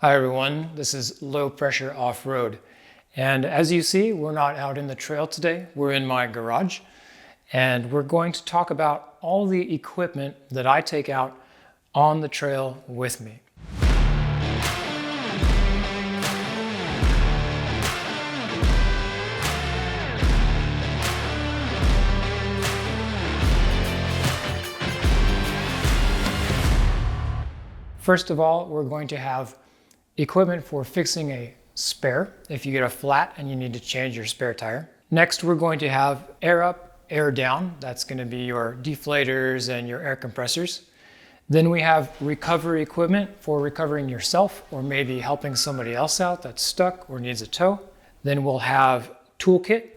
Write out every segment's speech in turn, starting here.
Hi everyone, this is Low Pressure Off-Road. And as you see, we're not out in the trail today, we're in my garage. And we're going to talk about all the equipment that I take out on the trail with me. First of all, we're going to have equipment for fixing a spare if you get a flat and you need to change your spare tire. Next, we're going to have air up, air down. That's going to be your deflators and your air compressors. Then we have recovery equipment for recovering yourself or maybe helping somebody else out that's stuck or needs a tow. Then we'll have toolkit.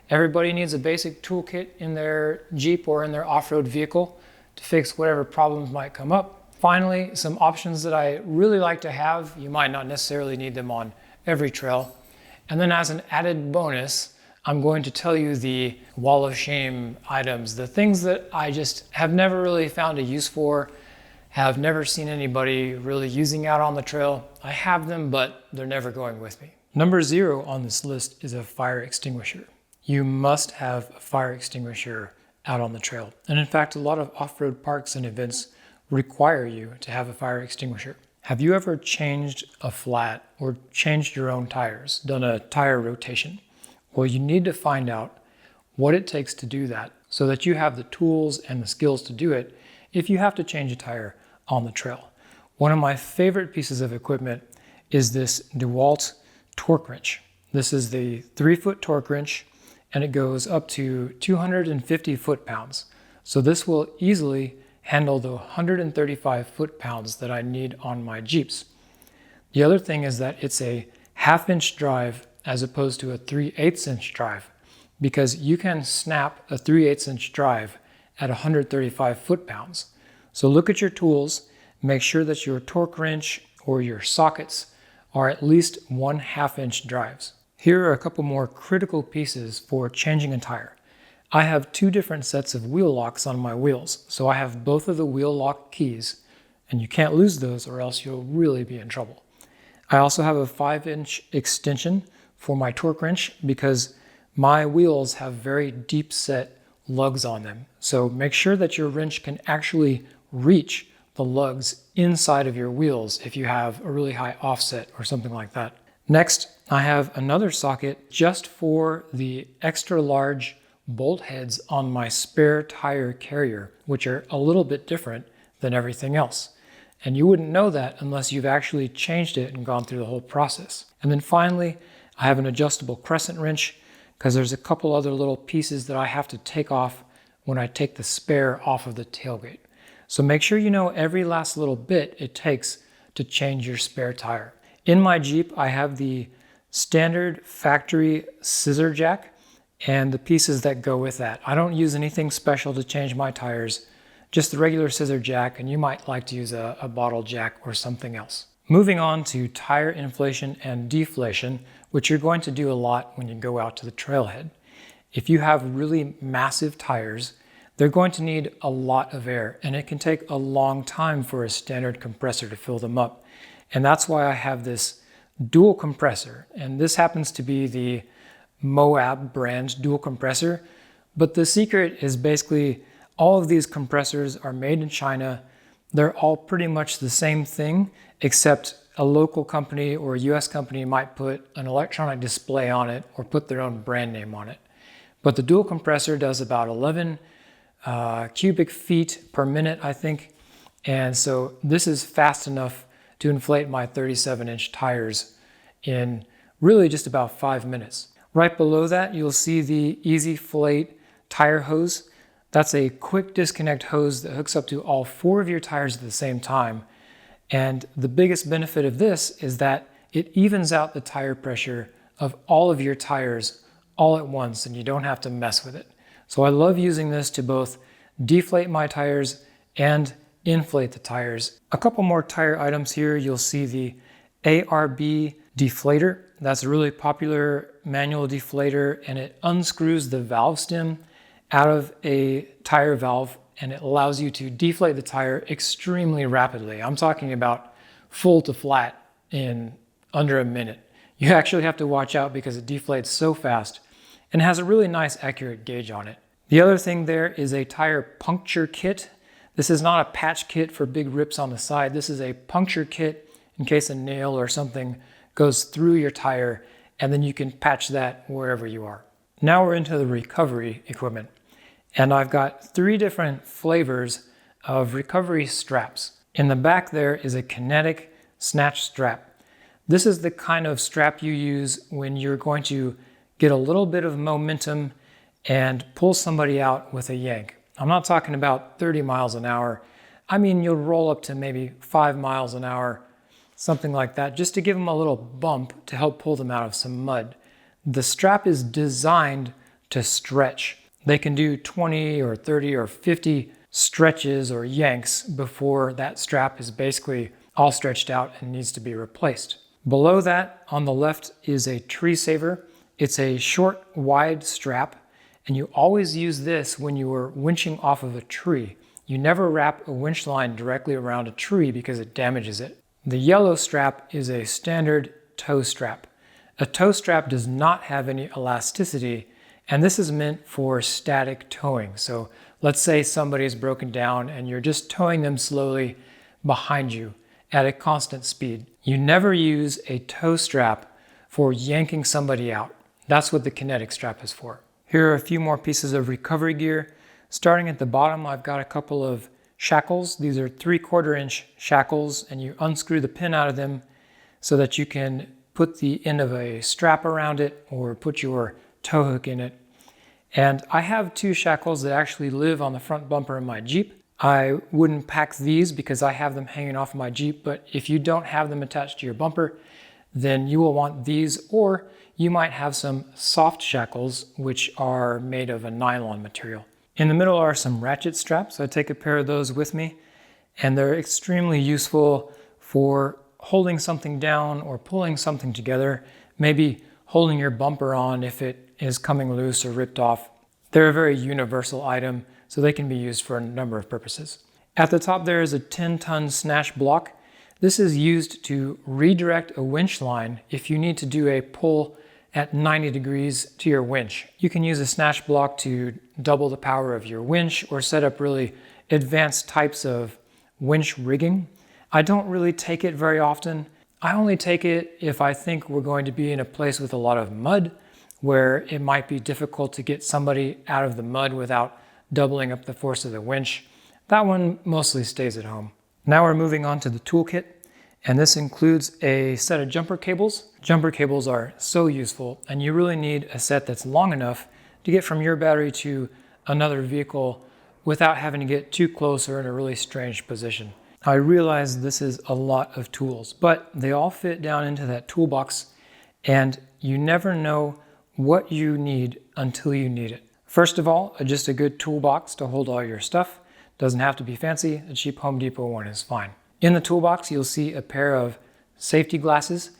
Everybody needs a basic toolkit in their Jeep or in their off-road vehicle to fix whatever problems might come up. Finally, some options that I really like to have. You might not necessarily need them on every trail. And then as an added bonus, I'm going to tell you the wall of shame items, the things that I just have never really found a use for, have never seen anybody really using out on the trail. I have them, but they're never going with me. Number 0 on this list is a fire extinguisher. You must have a fire extinguisher out on the trail. And in fact, a lot of off-road parks and events require you to have a fire extinguisher. Have you ever changed a flat or changed your own tires, done a tire rotation? Well, you need to find out what it takes to do that so that you have the tools and the skills to do it if you have to change a tire on the trail. One of my favorite pieces of equipment is this DeWalt torque wrench. This is the 3-foot torque wrench and it goes up to 250 foot-pounds. So this will easily handle the 135 foot-pounds that I need on my Jeeps. The other thing is that it's a 1/2-inch drive as opposed to a 3/8-inch drive, because you can snap a 3/8-inch drive at 135 foot-pounds. So look at your tools, make sure that your torque wrench or your sockets are at least 1/2-inch drives. Here are a couple more critical pieces for changing a tire. I have 2 different sets of wheel locks on my wheels, so I have both of the wheel lock keys, and you can't lose those or else you'll really be in trouble. I also have a 5-inch extension for my torque wrench because my wheels have very deep set lugs on them. So make sure that your wrench can actually reach the lugs inside of your wheels if you have a really high offset or something like that. Next, I have another socket just for the extra large bolt heads on my spare tire carrier, which are a little bit different than everything else. And you wouldn't know that unless you've actually changed it and gone through the whole process. And then finally, I have an adjustable crescent wrench because there's a couple other little pieces that I have to take off when I take the spare off of the tailgate. So make sure you know every last little bit it takes to change your spare tire. In my Jeep, I have the standard factory scissor jack and the pieces that go with that. I don't use anything special to change my tires, just the regular scissor jack, and you might like to use a bottle jack or something else. Moving on to tire inflation and deflation, which you're going to do a lot when you go out to the trailhead. If you have really massive tires, they're going to need a lot of air, and it can take a long time for a standard compressor to fill them up. And that's why I have this dual compressor, and this happens to be the Moab brand dual compressor. But the secret is basically all of these compressors are made in China. They're all pretty much the same thing, except a local company or a US company might put an electronic display on it or put their own brand name on it. But the dual compressor does about 11 cubic feet per minute, I think. And so this is fast enough to inflate my 37-inch tires in really just about 5 minutes. Right below that, you'll see the EasyFlate tire hose. That's a quick disconnect hose that hooks up to all 4 of your tires at the same time. And the biggest benefit of this is that it evens out the tire pressure of all of your tires all at once, and you don't have to mess with it. So I love using this to both deflate my tires and inflate the tires. A couple more tire items here. You'll see the ARB deflator. That's a really popular manual deflator, and it unscrews the valve stem out of a tire valve and it allows you to deflate the tire extremely rapidly. I'm talking about full to flat in under a minute. You actually have to watch out because it deflates so fast and has a really nice accurate gauge on it. The other thing there is a tire puncture kit. This is not a patch kit for big rips on the side. This is a puncture kit in case a nail or something goes through your tire, and then you can patch that wherever you are. Now we're into the recovery equipment. And I've got 3 different flavors of recovery straps. In the back there is a kinetic snatch strap. This is the kind of strap you use when you're going to get a little bit of momentum and pull somebody out with a yank. I'm not talking about 30 miles an hour. I mean, you'll roll up to maybe 5 miles an hour, something like that, just to give them a little bump to help pull them out of some mud. The strap is designed to stretch. They can do 20 or 30 or 50 stretches or yanks before that strap is basically all stretched out and needs to be replaced. Below that, on the left, is a tree saver. It's a short, wide strap, and you always use this when you are winching off of a tree. You never wrap a winch line directly around a tree because it damages it. The yellow strap is a standard tow strap. A tow strap does not have any elasticity, and this is meant for static towing. So let's say somebody is broken down and you're just towing them slowly behind you at a constant speed. You never use a tow strap for yanking somebody out. That's what the kinetic strap is for. Here are a few more pieces of recovery gear. Starting at the bottom, I've got a couple of shackles. These are 3/4 inch shackles, and you unscrew the pin out of them so that you can put the end of a strap around it or put your tow hook in it. And I have 2 shackles that actually live on the front bumper of my Jeep. I wouldn't pack these because I have them hanging off my Jeep, but if you don't have them attached to your bumper, then you will want these, or you might have some soft shackles which are made of a nylon material. In the middle are some ratchet straps. I take a pair of those with me, and they're extremely useful for holding something down or pulling something together, maybe holding your bumper on if it is coming loose or ripped off. They're a very universal item, so they can be used for a number of purposes. At the top there is a 10-ton snatch block. This is used to redirect a winch line if you need to do a pull at 90 degrees to your winch. You can use a snatch block to double the power of your winch or set up really advanced types of winch rigging. I don't really take it very often. I only take it if I think we're going to be in a place with a lot of mud where it might be difficult to get somebody out of the mud without doubling up the force of the winch. That one mostly stays at home. Now we're moving on to the toolkit, and this includes a set of jumper cables. Jumper cables are so useful, and you really need a set that's long enough to get from your battery to another vehicle without having to get too close or in a really strange position. I realize this is a lot of tools, but they all fit down into that toolbox, and you never know what you need until you need it. First of all, just a good toolbox to hold all your stuff. Doesn't have to be fancy. A cheap Home Depot one is fine. In the toolbox, you'll see a pair of safety glasses.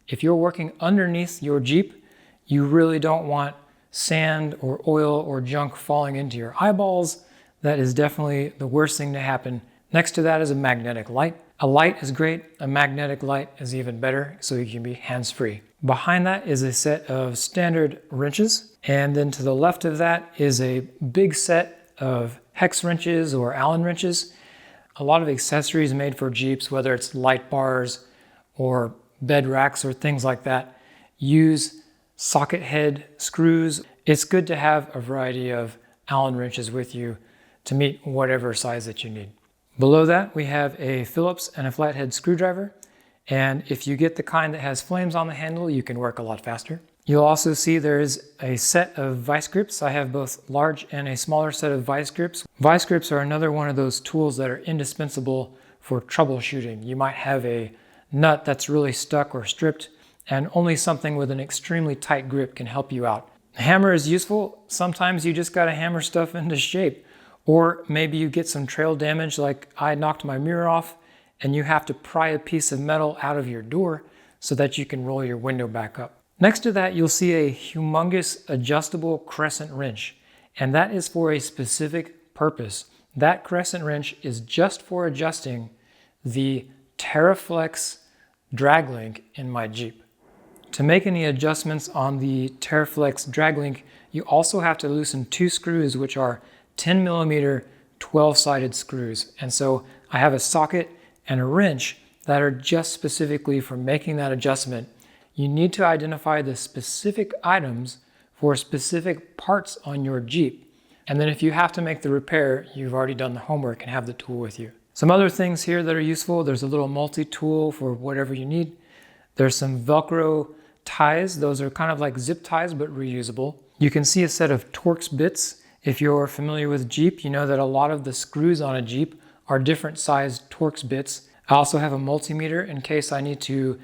If you're working underneath your Jeep, you really don't want sand or oil or junk falling into your eyeballs. That is definitely the worst thing to happen. Next to that is a magnetic light. A light is great. A magnetic light is even better, so you can be hands-free. Behind that is a set of standard wrenches. And then to the left of that is a big set of hex wrenches or Allen wrenches. A lot of accessories made for Jeeps, whether it's light bars or bed racks or things like that, use socket head screws. It's good to have a variety of Allen wrenches with you to meet whatever size that you need. Below that, we have a Phillips and a flathead screwdriver. And if you get the kind that has flames on the handle, you can work a lot faster. You'll also see there's a set of vice grips. I have both large and a smaller set of vice grips. Vice grips are another one of those tools that are indispensable for troubleshooting. You might have a nut that's really stuck or stripped, and only something with an extremely tight grip can help you out. A hammer is useful. Sometimes you just gotta hammer stuff into shape. Or maybe you get some trail damage, like I knocked my mirror off, and you have to pry a piece of metal out of your door so that you can roll your window back up. Next to that, you'll see a humongous adjustable crescent wrench, and that is for a specific purpose. That crescent wrench is just for adjusting the TerraFlex drag link in my Jeep. To make any adjustments on the TerraFlex drag link, you also have to loosen 2 screws, which are 10mm 12-sided screws. And so I have a socket and a wrench that are just specifically for making that adjustment. You need to identify the specific items for specific parts on your Jeep. And then if you have to make the repair, you've already done the homework and have the tool with you. Some other things here that are useful, there's a little multi-tool for whatever you need. There's some Velcro ties. Those are kind of like zip ties, but reusable. You can see a set of Torx bits. If you're familiar with Jeep, you know that a lot of the screws on a Jeep are different sized Torx bits. I also have a multimeter in case I need to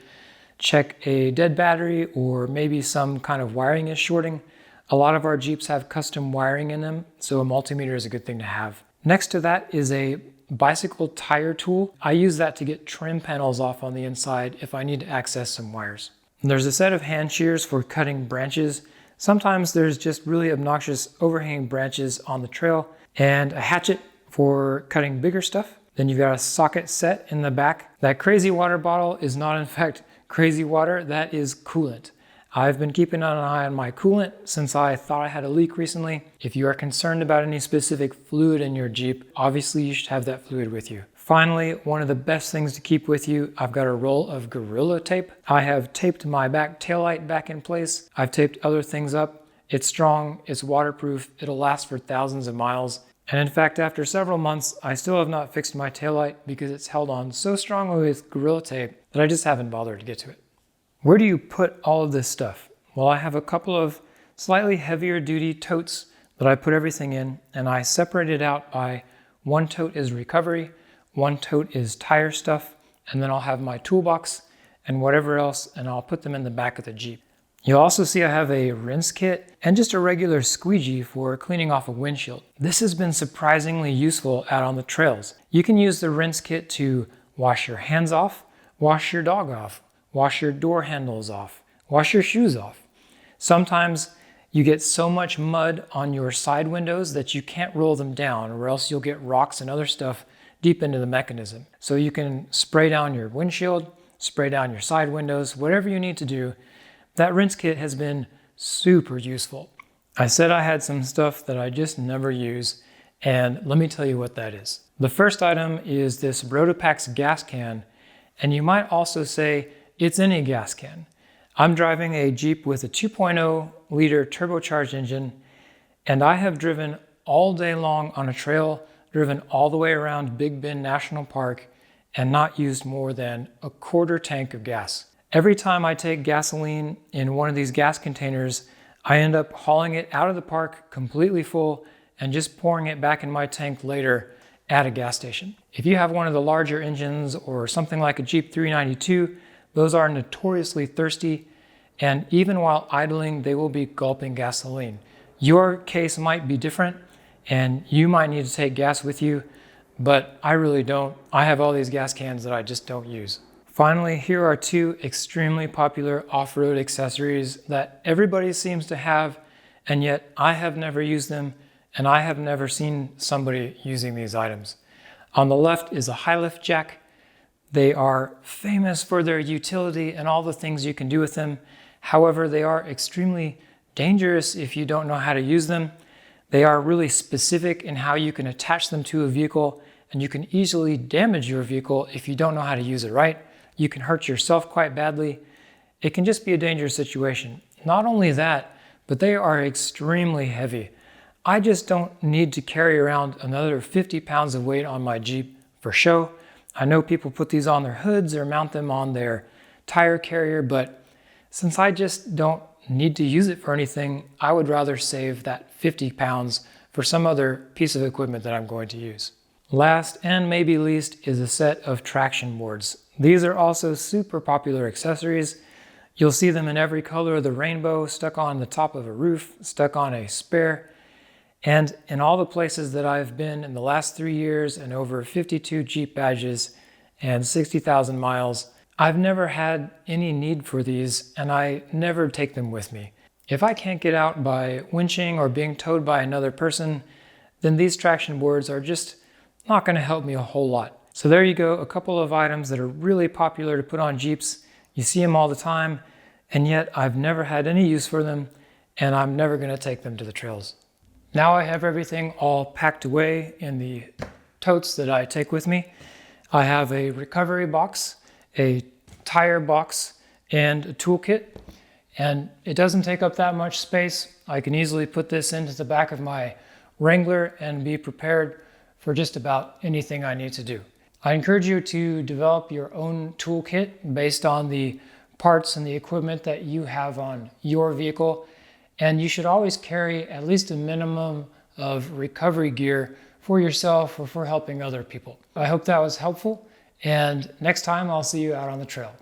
check a dead battery or maybe some kind of wiring is shorting. A lot of our Jeeps have custom wiring in them, so a multimeter is a good thing to have. Next to that is a bicycle tire tool. I use that to get trim panels off on the inside if I need to access some wires. And there's a set of hand shears for cutting branches. Sometimes there's just really obnoxious overhanging branches on the trail, and a hatchet for cutting bigger stuff. Then you've got a socket set in the back. That crazy water bottle is not in fact crazy water, that is coolant. I've been keeping an eye on my coolant since I thought I had a leak recently. If you are concerned about any specific fluid in your Jeep, obviously you should have that fluid with you. Finally, one of the best things to keep with you, I've got a roll of Gorilla Tape. I have taped my back taillight back in place. I've taped other things up. It's strong, it's waterproof, it'll last for thousands of miles. And in fact, after several months, I still have not fixed my taillight because it's held on so strongly with Gorilla Tape that I just haven't bothered to get to it. Where do you put all of this stuff? Well, I have a couple of slightly heavier duty totes that I put everything in, and I separate it out by one tote is recovery, one tote is tire stuff, and then I'll have my toolbox and whatever else, and I'll put them in the back of the Jeep. You'll also see I have a rinse kit and just a regular squeegee for cleaning off a windshield. This has been surprisingly useful out on the trails. You can use the rinse kit to wash your hands off, wash your dog off, wash your door handles off, wash your shoes off. Sometimes you get so much mud on your side windows that you can't roll them down, or else you'll get rocks and other stuff deep into the mechanism. So you can spray down your windshield, spray down your side windows, whatever you need to do. That rinse kit has been super useful. I said I had some stuff that I just never use, and let me tell you what that is. The first item is this Rotopax gas can, and you might also say it's any gas can. I'm driving a Jeep with a 2.0 liter turbocharged engine, and I have driven all day long on a trail, driven all the way around Big Bend National Park, and not used more than a quarter tank of gas. Every time I take gasoline in one of these gas containers, I end up hauling it out of the park completely full and just pouring it back in my tank later at a gas station. If you have one of the larger engines or something like a Jeep 392, those are notoriously thirsty, and even while idling, they will be gulping gasoline. Your case might be different, and you might need to take gas with you, but I really don't. I have all these gas cans that I just don't use. Finally, here are two extremely popular off-road accessories that everybody seems to have, and yet I have never used them, and I have never seen somebody using these items. On the left is a high lift jack. They are famous for their utility and all the things you can do with them. However, they are extremely dangerous if you don't know how to use them. They are really specific in how you can attach them to a vehicle, and you can easily damage your vehicle if you don't know how to use it right. You can hurt yourself quite badly. It can just be a dangerous situation. Not only that, but they are extremely heavy. I just don't need to carry around another 50 pounds of weight on my Jeep for show. I know people put these on their hoods or mount them on their tire carrier, but since I just don't need to use it for anything, I would rather save that 50 pounds for some other piece of equipment that I'm going to use. Last and maybe least is a set of traction boards. These are also super popular accessories. You'll see them in every color of the rainbow, stuck on the top of a roof, stuck on a spare. And in all the places that I've been in the last 3 years and over 52 Jeep badges and 60,000 miles, I've never had any need for these, and I never take them with me. If I can't get out by winching or being towed by another person, then these traction boards are just not going to help me a whole lot. So there you go, a couple of items that are really popular to put on Jeeps. You see them all the time, and yet I've never had any use for them, and I'm never gonna take them to the trails. Now I have everything all packed away in the totes that I take with me. I have a recovery box, a tire box, and a toolkit, and it doesn't take up that much space. I can easily put this into the back of my Wrangler and be prepared for just about anything I need to do. I encourage you to develop your own toolkit based on the parts and the equipment that you have on your vehicle, and you should always carry at least a minimum of recovery gear for yourself or for helping other people. I hope that was helpful, and next time I'll see you out on the trail.